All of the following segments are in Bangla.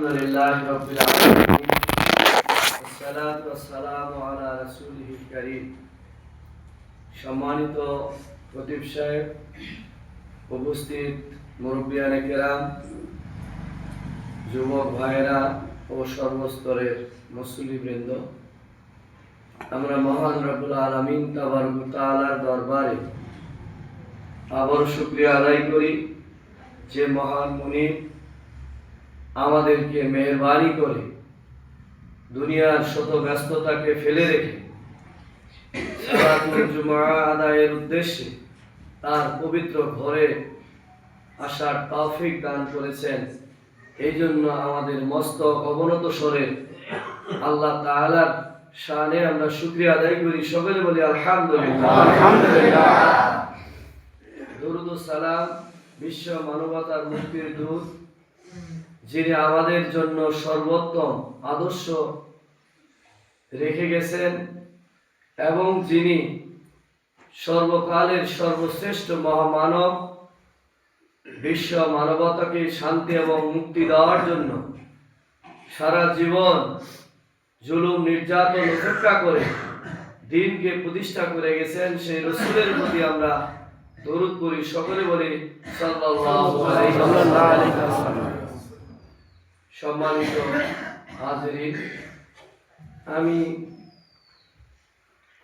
আলহামদুলিল্লাহি রাব্বিল আলামিন ওয়াসসালাতু ওয়াসসালামু আলা রাসূলিহিল কারীম। সম্মানিত খতিব সাহেব, উপস্থিত মুরব্বিয়ানে কেরাম, যুবক ভাইয়েরা ও সর্বস্তরের মুসল্লিবৃন্দ, আমরা মহান রব্বুল আলামিন তাবারক ওয়া তাআলার দরবারে আবার শুকরিয়া আদায় করি যে মহান মুনিব আমাদেরকে মেহেরবানি করে দুনিয়ার শত ব্যস্ততাকে ফেলে রেখে সালাতুল জুমআ আদায়ের উদ্দেশ্যে তার পবিত্র ঘরে আসার তৌফিক দান করেছেন। এই জন্য আমাদের মস্তক অবনত স্বরে আল্লাহ তাআলার শানে আমরা শুকরিয়া আদায় করি। সকলে বলি আলহামদুলিল্লাহ। আলহামদুলিল্লাহ। দরুদ ও সালাম বিশ্ব মানবতার মুক্তির দূত, যিনি আমাদের জন্য সর্বোত্তম আদর্শ রেখে গেছেন এবং যিনি সর্বকালের সর্বশ্রেষ্ঠ মহামানব, বিশ্ব মানবতাকে শান্তি এবং মুক্তি দেওয়ার জন্য সারা জীবন জুলুম নির্যাতন উপেক্ষা করে দ্বীনকে প্রতিষ্ঠা করে গেছেন। সেই রাসূলের প্রতি আমরা দরুদ করি। সকলে বলি সাল্লাল্লাহু আলাইহি ওয়াসাল্লাম। সম্মানিত হাজিরিন, আমি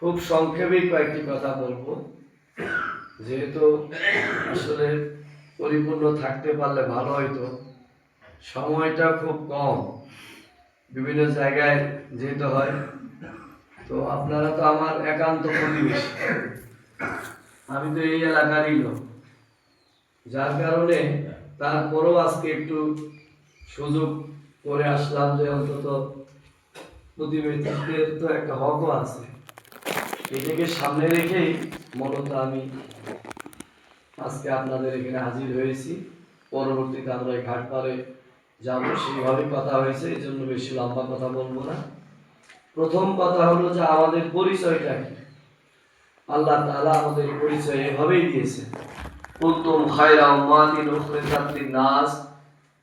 খুব সংক্ষেপে কয়েকটি কথা বলবো, যেহেতু আসলে পরিপূর্ণ থাকতে পারলে ভালো হইতো। সময়টা খুব কম, বিভিন্ন জায়গায় যেতে হয়। তো আপনারা তো আমার একান্ত প্রতিবেশী, আমি তো এই এলাকারই লোক, যার কারণে তারপরও আজকে একটু সুযোগ করে আসলাম যে অন্তত প্রতিবেশীদের তো একটা হকও আছে, এটাকে সামনে রেখেই মূলত আমি আজকে আপনাদের এখানে হাজির হয়েছি। পরবর্তীতে আমরা এই ঘাট পারে যাবো, সেইভাবে কথা হয়েছে, এই জন্য বেশি লম্বা কথা বলবো না। প্রথম কথা হলো যে আমাদের পরিচয়টা কি। আল্লাহ তাআলা আমাদের পরিচয় এভাবেই দিয়েছে, কুনতুম খায়রা উম্মাতিন উখরিজাত লিন-নাস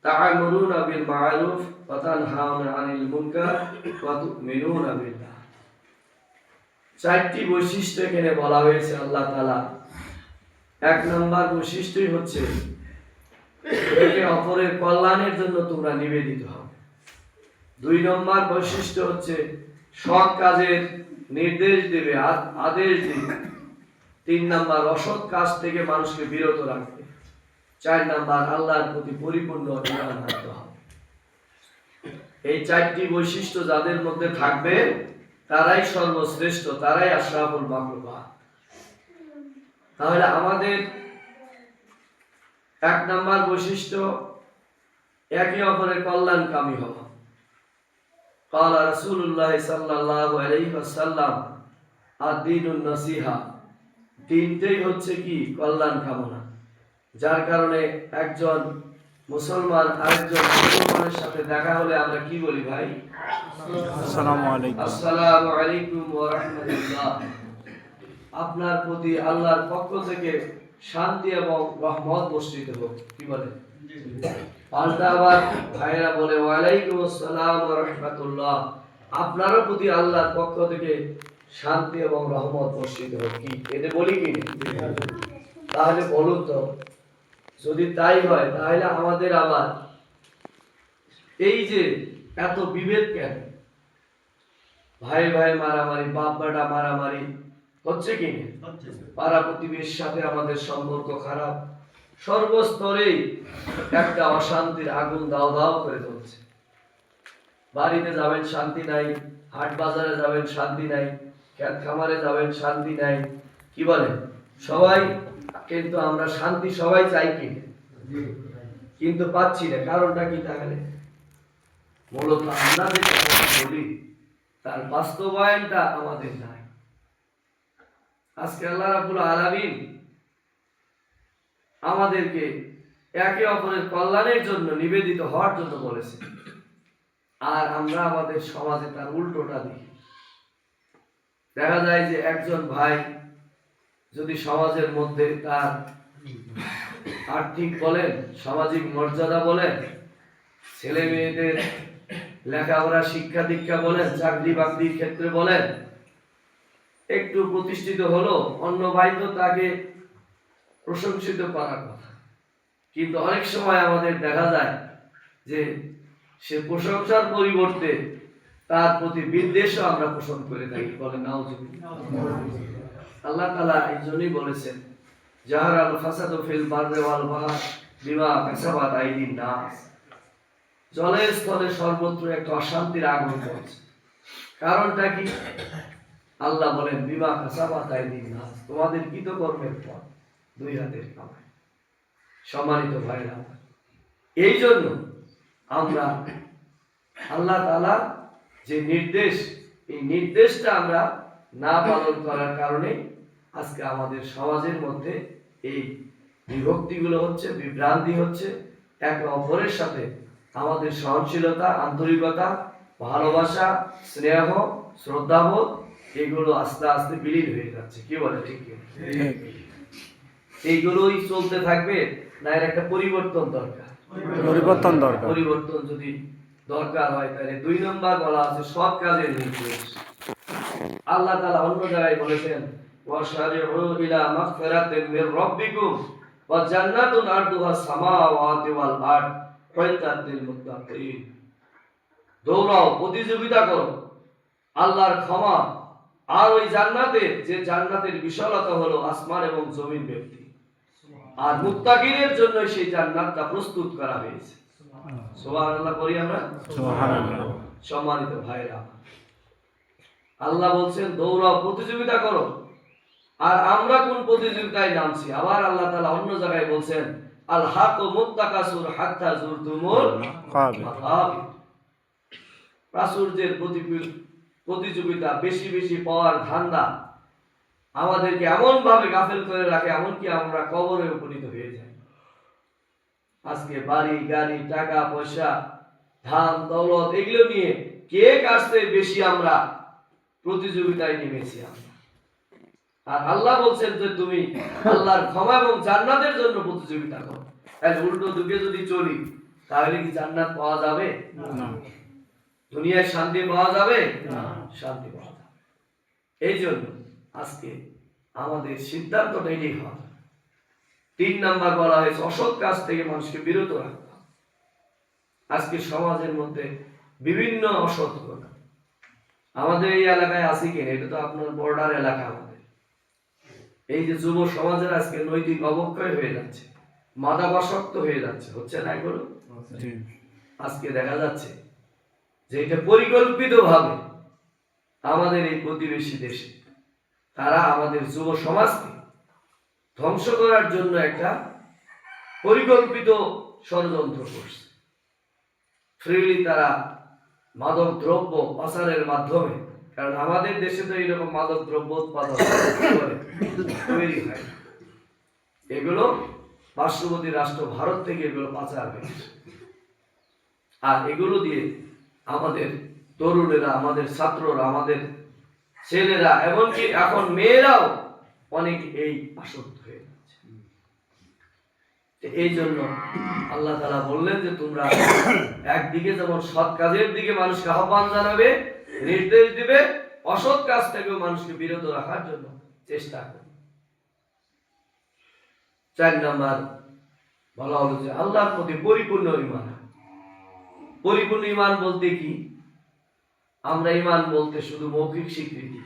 তা'মুরুনা বিল মা'রুফ ওয়া তানহাউনা আনিল মুনকার ওয়া তু'মিনুনা বিল্লাহ। চারটি বৈশিষ্ট্য এখানে বলা হয়েছে আল্লাহ তাআলা। এক নম্বর বৈশিষ্ট্যই হচ্ছে একে অপরের কল্যাণের জন্য তোমরা নিবেদিত হও। দুই নম্বর বৈশিষ্ট্য হচ্ছে সৎ কাজের নির্দেশ দেবে, আদেশ দেবে। তিন নম্বর অসৎ কাজ থেকে মানুষকে বিরত রাখবে। চার নম্বর আল্লাহর প্রতি পরিপূর্ণ ঈমান রাখতে হবে। এই চারটি বৈশিষ্ট্য যাদের মধ্যে থাকবে তারাই সর্বশ্রেষ্ঠ, তারাই আশরাফুল মাখলুকাত। তাহলে আমাদের এক নম্বর বৈশিষ্ট্য একে অপরের কল্যাণকামী হওয়া। ক্বালা রাসূলুল্লাহ সাল্লাল্লাহু আলাইহি ওয়াসাল্লাম, আদ-দীনুন নাসিহা, দিনটাই হচ্ছে কি কল্যাণ কামনা। যার কারণে একজন মুসলমান আরেকজন মুসলমানের সাথে দেখা হলে আমরা কি বলি? ভাই আসসালামু আলাইকুম, আসসালামু আলাইকুম ওয়া রাহমাতুল্লাহ। আপনার প্রতি আল্লাহর পক্ষ থেকে শান্তি এবং রহমত বর্ষিত হোক। কি বলে? পাল্টা আবার ভাইরা বলে ওয়া আলাইকুম আসসালাম ওয়া রাহমাতুল্লাহ, আপনার প্রতি আল্লাহর পক্ষ থেকে শান্তি এবং রহমত বর্ষিত হোক। কি এটা বলি কি? তাহলে বলুন তো, যদি তাই হয় তাহলে আমাদের আবার এই যে এত বিভেদ কেন? ভাই ভাই মারামারি, বাপ বেটা মারামারি হচ্ছে কি? পাড়া প্রতিবেশীর সাথে আমাদের সম্পর্ক খারাপ, সর্বস্তরেই একটা অশান্তির আগুন দাও দাও করে চলছে। বাড়িতে যাবেন শান্তি নাই, হাট বাজারে যাবেন শান্তি নাই, ক্ষেত খামারে যাবেন শান্তি নাই। কি বলে সবাই? কিন্তু আমরা শান্তি সবাই চাই কি, কিন্তু পাচ্ছি না। কারণটা কি? তাহলে মূলত আমরা যে কথা বলি তার বাস্তবায়নটা আমাদের নাই। আজকে আল্লাহ রাব্বুল আলামিন আমাদেরকে একে অপরের কল্যাণের জন্য নিবেদিত হওয়ার জন্য বলেছে, আর আমরা আমাদের সমাজে তার উল্টোটা দেখি। দেখা যায় যে একজন ভাই যদি সমাজের মধ্যে তার আর্থিক বলেন, সামাজিক মর্যাদা বলেন, ছেলে মেয়েদের লেখাপড়া শিক্ষা দীক্ষা বলেন, চাকরি বাকরির ক্ষেত্রে বলেন, একটু প্রতিষ্ঠিত হলো, অন্য ভাই তো তাকে প্রশংসিত করার কথা, কিন্তু অনেক সময় আমাদের দেখা যায় যে সে প্রশংসার পরিবর্তে তার প্রতি বিদ্বেষও আমরা পোষণ করে থাকি। বলেন নাউজুবিল্লাহ। আল্লাহ তাআলা এই জন্যই বলেছেন, জাহারাল ফাসাদু ফিল বাররি ওয়াল বাহর বিমা কাসাবাত আইদিন নাস। জলের স্থলে সর্বত্র একটা অশান্তির আগুন জ্বলছে। কারণটা কি? আল্লাহ বলেন বিমা কাসাবাত আইদিন নাস, তোমাদের কৃতকর্মের ফল, দুই হাতের কামাই। সম্মানিত ভাইরা, এই জন্য আমরা আল্লাহ তাআলা যে নির্দেশ, এই নির্দেশটা আমরা না পালন করার কারণে আজকে আমাদের সমাজের মধ্যে এই বিভক্তিগুলো হচ্ছে, বিভ্রান্তি হচ্ছে। একে অপরের সাথে আমাদের সহনশীলতা, আন্তরিকতা, ভালোবাসা, স্নেহ, শ্রদ্ধাবোধ এগুলো আস্তে আস্তে বিলীন হয়ে যাচ্ছে। কি বলে ঠিক কি? এইগুলোই চলতে থাকবে না, এর একটা পরিবর্তন দরকার। পরিবর্তন যদি দরকার হয় তাহলে 2 নম্বর বলা আছে সৎ কাজের নির্দেশ। আল্লাহ তাআলা অন্য জায়গায় বলেছেন, ওয়াশারিউ ইলা মাগফিরাতিন মির রাব্বিকুম ওয়া জান্নাতুন আরদুহা সামাওয়াতি ওয়াল আরদ উইদ্দাত লিল মুত্তাকিন। দৌড়াও, প্রতিযোগিতা করো আল্লাহর ক্ষমা আর ওই জান্নাতে, যে জান্নাতের বিশালতা হলো আসমান এবং জমিন ব্যক্তি, আর মুত্তাকিনের জন্য সেই জান্নাতটা প্রস্তুত করা হয়েছে। সুবহানাল্লাহ করি আমরা। সুবহানাল্লাহ। সম্মানিত ভাইরা, আল্লাহ বলছেন দৌড়াও, প্রতিযোগিতা করো। আর আমরা কোন প্রতিযোগিতায় নামছি? আবার আল্লাহ তাআলা অন্য জায়গায় বলছেন, আল হাকু মুত্তাকাসুর হাত্তা জুরতুমুল মাকাবির। প্রাচুর্যের প্রতিযোগিতা, বেশি বেশি পাওয়ার ধান্দা আমাদেরকে এমন ভাবে গাফেল করে রাখে, এমনকি আমরা কবরে উপনীত হয়ে যাই। আজকে বাড়ি গাড়ি, টাকা পয়সা, ধান দৌলত এগুলো নিয়ে কে কাছে বেশি আমরা প্রতিযোগিতায় নেমেছি আমরা। আর আল্লাহ বলছেন যে তুমি আল্লাহর ক্ষমা এবং জান্নাতের জন্য প্রতিযোগিতা করো। তাহলে উল্টো দিকে যদি চলি তাহলে কি জান্নাত পাওয়া যাবে? না। দুনিয়ায় শান্তি পাওয়া যাবে? না, শান্তি পাওয়া যাবে। এই জন্য আজকে আমাদের সিদ্ধান্তটা এটাই হবে। 3 নাম্বার বলা হয়েছে অসৎ কাজ থেকে মানুষকে বিরত রাখা। আজকে সমাজের মধ্যে বিভিন্ন অসৎ কথা আমাদের এই এলাকায় আছে কিনা, এটা তো আপনার বর্ডার এলাকা। আমাদের এই যে যুব সমাজের আজকে নৈতিক অবক্ষয় হয়ে যাচ্ছে, মাদকাসক্ত হয়ে যাচ্ছে, হচ্ছে না এগুলো? আজকে দেখা যাচ্ছে যে এটা পরিকল্পিত ভাবে আমাদের এই প্রতিবেশী দেশে তারা আমাদের যুব সমাজকে ধ্বংস করার জন্য একটা পরিকল্পিত ষড়যন্ত্র করছে। ফ্রিলি তারা মাদক দ্রব্য পাচারের মাধ্যমে, কারণ আমাদের দেশে তো এইরকম মাদক দ্রব্য উৎপাদন তৈরি হয়, এগুলো পার্শ্ববর্তী রাষ্ট্র ভারত থেকে এগুলো পাচার হয়েছে। আর এগুলো দিয়ে আমাদের তরুণেরা, আমাদের ছাত্ররা, আমাদের ছেলেরা, এমনকি এখন মেয়েরাও অনেক এই আসক্ত হয়ে যাচ্ছে। এই জন্য আল্লাহ তাআলা বললেন যে তোমরা একদিকে যেমন সৎ কাজের দিকে মানুষকে আহ্বান জানাবে, নির্দেশ দিবে, অসৎ কাজ থেকেও মানুষকে বিরত রাখার জন্য চেষ্টা করবে। 4 নাম্বার বলা হলো যে আল্লাহর প্রতি পরিপূর্ণ ঈমান। পরিপূর্ণ ঈমান বলতে কি? আমরা ঈমান বলতে শুধু মৌখিক স্বীকৃতি,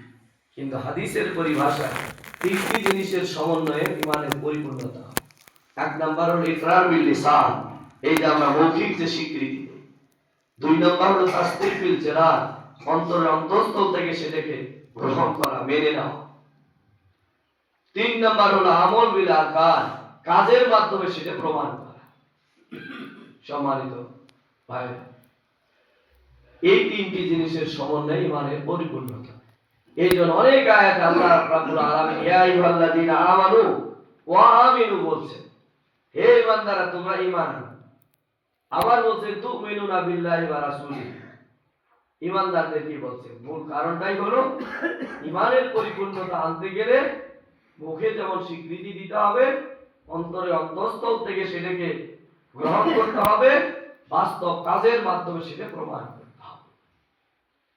কিন্তু হাদিসের পরিভাষায় 3টি জিনিসের সমন্বয়ে ঈমানের পরিপূর্ণতা। 1 নাম্বার হলো ইকরার বিল লিসান, এই যে আমরা মৌখিক যে স্বীকৃতি। 2 নাম্বার হলো তাসদীক বিল জানান, অন্তরের অন্তঃস্থল থেকে সেটাকে গ্রহণ করা, মেনে নেওয়া। 3 নাম্বার হলো আমল বিল আরকান, কাজের মাধ্যমে সেটা প্রমাণ করা। সম্মানিত ভাই, এই 3টি জিনিসের সমন্বয়ে ঈমানের পরিপূর্ণতা। এই জন্য অনেক আয়াতে আল্লাহ রাব্বুল আলামিন ইয়া আইয়ুহাল্লাযীনা আমানু ওয়া আমিনু বলছেন, হে ঈমানদাররা তোমরা ঈমান আনো। আবার বলছেন তুমিনুনা বিল্লাহি ওয়া রাসূলিহি। ঈমানদারদের কি বলছেন? মূল কারণটাই হলো ঈমানের পরিপূর্ণতা আনতে গেলে মুখে যেমন স্বীকৃতি দিতে হবে, অন্তরে অন্তঃস্থল থেকে সেটাকে গ্রহণ করতে হবে, বাস্তব কাজের মাধ্যমে সেটা প্রমাণ করতে হবে।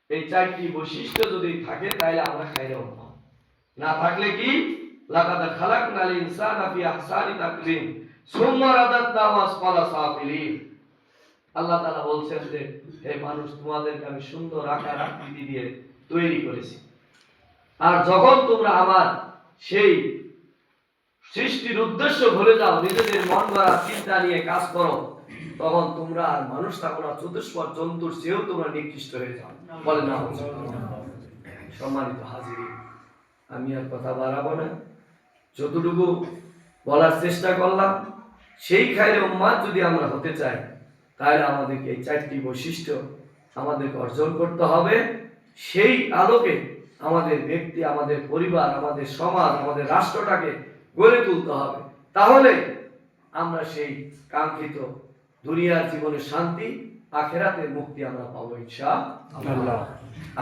এই 4টি বৈশিষ্ট্য যদি থাকে তাহলে আমরা খাইরে উম্মাহ। না থাকলে কি লাকাদ খালাকনাল ইনসানা ফি আহসানি তাকওয়িম সুম্মা রাদাদনাহু আসফালা সাফিলিন। আল্লাহ তাআলা বলছেন যে হে মানুষ, তোমাদেরকে আমি সুন্দর আকার আকৃতি দিয়ে তৈরি করেছি, আর যখন তোমরা আমার সেই সৃষ্টির উদ্দেশ্য ভুলে যাও, নিজেদের মন গড়া চিন্তা নিয়ে কাজ করো, তখন তোমরা আর মানুষ থাকো না, চতুষ্পদ জন্তুর চেয়েও তোমরা নিকৃষ্ট হয়ে যাও। বলে না। সম্মানিত হাজির, আমি আর কথা বাড়াবো না, যতটুকু বলার চেষ্টা করলাম, সেই খায়রে উম্মাত যদি আমরা হতে চাই তাহলে আমাদেরকে এই 4টি বৈশিষ্ট্য আমাদেরকে অর্জন করতে হবে। সেই আলোকে আমাদের ব্যক্তি, আমাদের পরিবার, আমাদের সমাজ, আমাদের রাষ্ট্রটাকে গড়ে তুলতে হবে। তাহলে আমরা সেই কাঙ্ক্ষিত দুনিয়ার জীবনের শান্তি, আখিরাতের মুক্তি আমরা পাবো ইনশাআল্লাহ।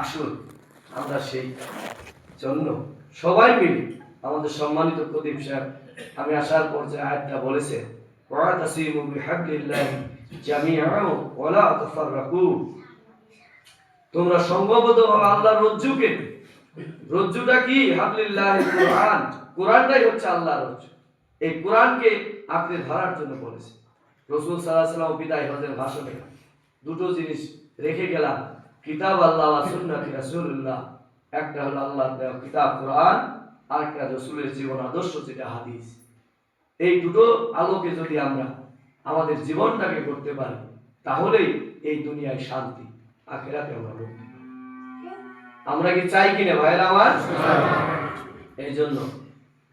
আসুন আমরা সেই জন্য সবাই মিলে, আমাদের সম্মানিত প্রদীপ সাহেব আমি আসার পর যে আয়াতটা বলেছে, ওয়াতাসিমু বিহাবলিল্লাহি জামিআন ওয়া লা তাফাররাকু, তোমরা সংঘবদ্ধ হও আল্লাহর রজ্জুকে। রজ্জুটা কি? হাবলিল্লাহি কুরআন। কুরআনটাই হচ্ছে আল্লাহর রজ্জু। এই কুরআনকে আঁকড়ে ধরার জন্য বলেছে। রাসূল সাল্লাল্লাহু আলাইহি ওয়াসাল্লাম বিদায় হজের ভাষণে দুটো জিনিস রেখে গেলাম, কিতাব আল্লাহ ওয়া সুন্নাতি রাসূলুল্লাহ। একটা হলো আল্লাহর দেওয়া কিতাব কুরআন, আর একটা রাসূলের জীবন আদর্শ যেটা হাদিস। এই দুটো আলোকে যদি আমরা আমাদের জীবনটাকে করতে পারি, তাহলেই এই দুনিয়ায় শান্তি, আখিরাতে আমরা মুক্তি। আমরা কি চাই কিনা ভাইরা আমার? এই জন্য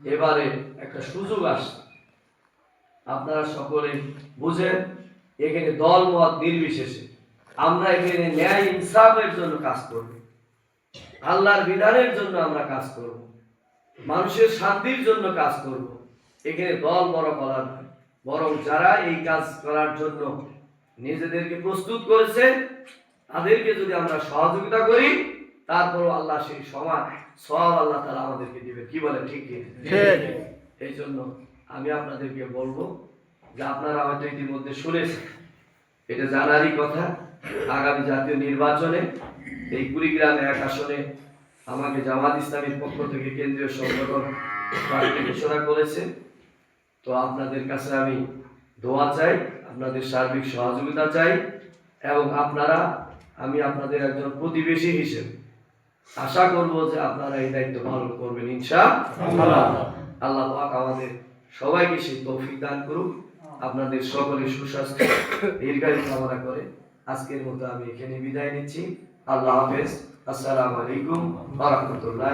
এবারে একটা সুযোগ আসছে, আপনারা সকলে বুঝেন, এখানে দল মত নির্বিশেষে আমরা এখানে ন্যায় ইনসাফের জন্য কাজ করব, আল্লাহর বিধানের জন্য আমরা কাজ করব, মানুষের শান্তির জন্য কাজ করব। এখানে দল বড় করার নয়, বরং যারা এই কাজ করার জন্য নিজেদেরকে প্রস্তুত করেছে তাদেরকে যদি আমরা সহযোগিতা করি, তারপরও আল্লাহ সেই সমান সওয়াব আল্লাহ তাআলা আমাদেরকে দিবেন। কি বলেন? ঠিক কি? এই জন্য আমি আপনাদেরকে বলবো যে আপনারা হয়তো ইতিমধ্যে শুনেছেন, এটা জানারই কথা, আগামী জাতীয় নির্বাচনে এই কুড়িগ্রামে 1 আসনে আমাকে জামাত ইসলামীর পক্ষ থেকে কেন্দ্রীয় সংগঠন প্রার্থী ঘোষণা করেছে। তো আপনাদের কাছে আমি দোয়া চাই, আপনাদের সার্বিক সহযোগিতা চাই, এবং আমি আপনাদের একজন প্রতিবেশী হিসেবে আশা করব যে আপনারা এই দায়িত্ব পালন করবেন ইনশাআল্লাহ। আল্লাহ পাক আমাদের সবাইকে সেই তৌফিক দান করুক। আপনাদের সকলের সুস্বাস্থ্য দীর্ঘায়ু কামনা করে আজকের মতো আমি এখানে বিদায় নিচ্ছি। আল্লাহ হাফেজ। আসসালামু আলাইকুম ওয়া রাহমাতুল্লাহ।